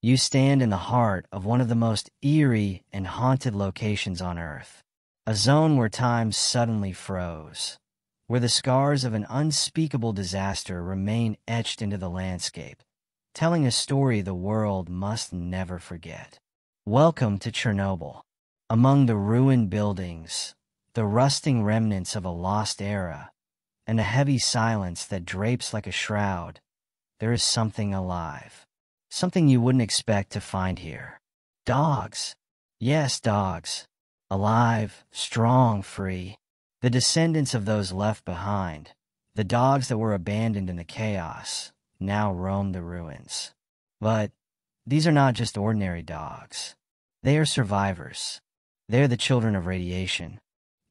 You stand in the heart of one of the most eerie and haunted locations on Earth, a zone where time suddenly froze, where the scars of an unspeakable disaster remain etched into the landscape, telling a story the world must never forget. Welcome to Chernobyl. Among the ruined buildings, the rusting remnants of a lost era, and a heavy silence that drapes like a shroud, there is something alive. Something you wouldn't expect to find here. Dogs. Yes, dogs. Alive, strong, free. The descendants of those left behind, the dogs that were abandoned in the chaos, now roam the ruins. But these are not just ordinary dogs. They are survivors. They're the children of radiation.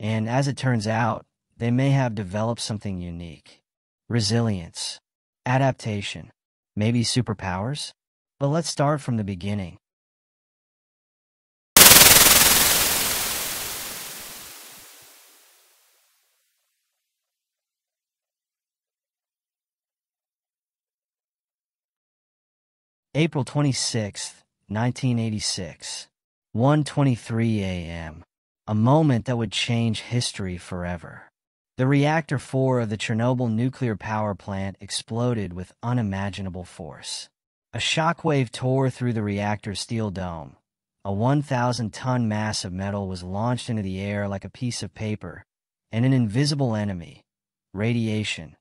And as it turns out, they may have developed something unique. Resilience, adaptation, maybe superpowers? But let's start from the beginning. April 26th, 1986, 1:23 a.m., a moment that would change history forever. The Reactor 4 of the Chernobyl nuclear power plant exploded with unimaginable force. A shockwave tore through the reactor's steel dome. A 1,000-ton mass of metal was launched into the air like a piece of paper, and an invisible enemy, radiation,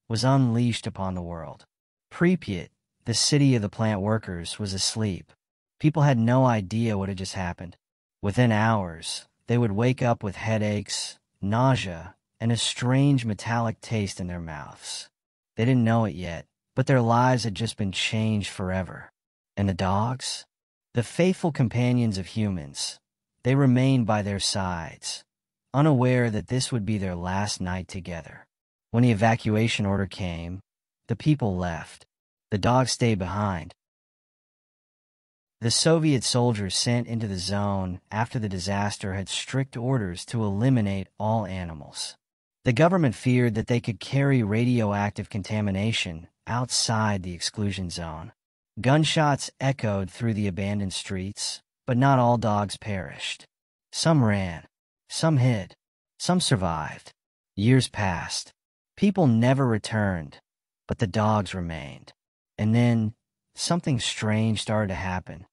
was unleashed upon the world. Pripyat, the city of the plant workers, was asleep. People had no idea what had just happened. Within hours, they would wake up with headaches, nausea, and a strange metallic taste in their mouths. They didn't know it yet, but their lives had just been changed forever. And the dogs? The faithful companions of humans. They remained by their sides, unaware that this would be their last night together. When the evacuation order came, the people left. The dogs stayed behind. The Soviet soldiers sent into the zone after the disaster had strict orders to eliminate all animals. The government feared that they could carry radioactive contamination outside the exclusion zone. Gunshots echoed through the abandoned streets, but not all dogs perished. Some ran, some hid, some survived. Years passed. People never returned, but the dogs remained. And then, something strange started to happen.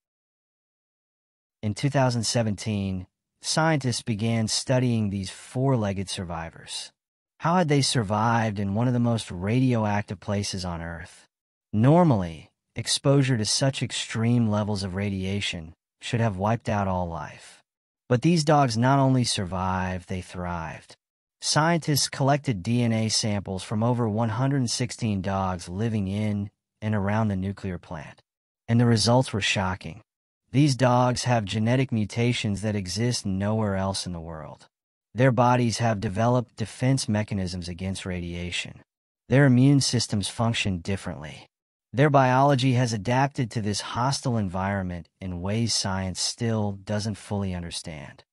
In 2017, scientists began studying these four-legged survivors. How had they survived in one of the most radioactive places on Earth? Normally, exposure to such extreme levels of radiation should have wiped out all life. But these dogs not only survived, they thrived. Scientists collected DNA samples from over 116 dogs living in and around the nuclear plant, and the results were shocking. These dogs have genetic mutations that exist nowhere else in the world. Their bodies have developed defense mechanisms against radiation. Their immune systems function differently. Their biology has adapted to this hostile environment in ways science still doesn't fully understand.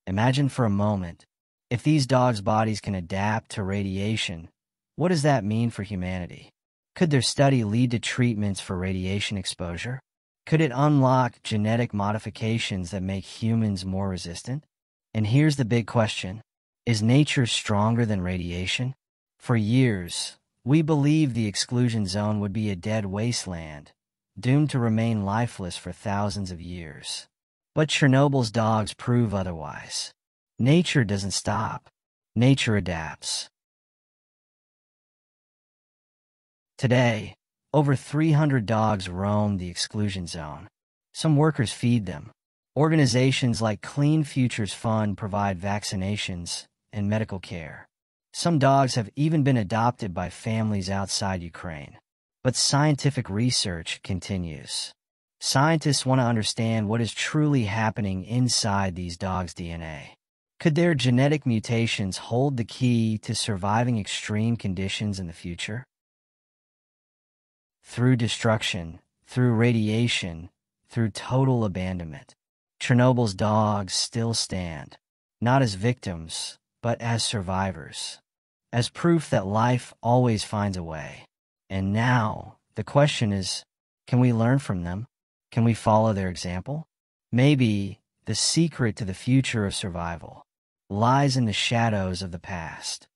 Imagine for a moment, if these dogs' bodies can adapt to radiation, what does that mean for humanity? Could their study lead to treatments for radiation exposure? Could it unlock genetic modifications that make humans more resistant? And here's the big question. Is nature stronger than radiation? For years, we believed the exclusion zone would be a dead wasteland, doomed to remain lifeless for thousands of years. But Chernobyl's dogs prove otherwise. Nature doesn't stop. Nature adapts. Today, over 300 dogs roam the exclusion zone. Some workers feed them. Organizations like Clean Futures Fund provide vaccinations and medical care. Some dogs have even been adopted by families outside Ukraine. But scientific research continues. Scientists want to understand what is truly happening inside these dogs' DNA. Could their genetic mutations hold the key to surviving extreme conditions in the future? Through destruction, through radiation, through total abandonment, Chernobyl's dogs still stand, not as victims, but as survivors, as proof that life always finds a way. And now, the question is, Can we learn from them? Can we follow their example? Maybe the secret to the future of survival lies in the shadows of the past.